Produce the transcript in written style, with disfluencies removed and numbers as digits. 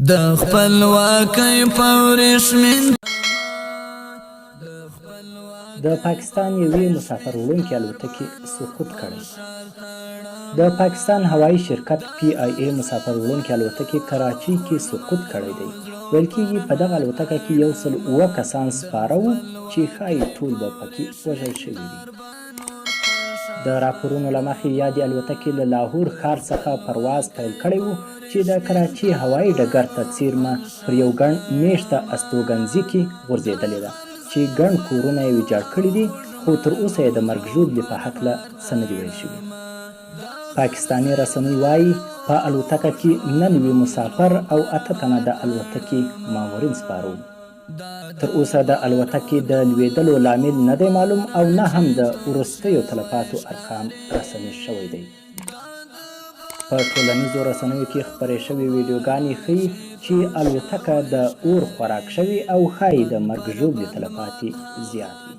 د خپلواکۍ په ورېښمین د پاکستان یوې مسافر وړونکې الوتکې سقوط کړی. د پاکستان هوایي شرکت PIA مسافر وړونکې الوتکې کراچۍ کې سقوط کړی دی. ویل کېږي په دغه الوتکه کې 107 کسان سپاره وو چې ښایي ټول به پکې وژل شوي وي. د راپورونو له مخې یادې الوتکې له لاهور ښار څخه پرواز پیل کړی و چې د کراچۍ هوایي ډګر ته څیرمه پر یو ګڼ میشته استوګنځي کې غورځېدلې ده چې ګڼ کورونه یې ویجاړ کړي دي، خو تر اوسه یې د مرګ ژوبلې په هکله څه نه دي ویل شوي. پاکستاني رسنۍ وایي په الوتکه کې 9 مسافر او 8 تنه د الوتکې مامورین سپاره وو. تر اوسه د الوتکې د لوېدلو لامل نه دی معلوم او نه هم د وروستیو تلفاتو ارقام رسنۍ شوی دی. په ټولنیزو رسنیو کې خپرې شوې ویډیوګانې ښیي چې الوتکه د اور خوراک شوې او ښایي د مرګ ژوبلې تلفات یې زیات وي.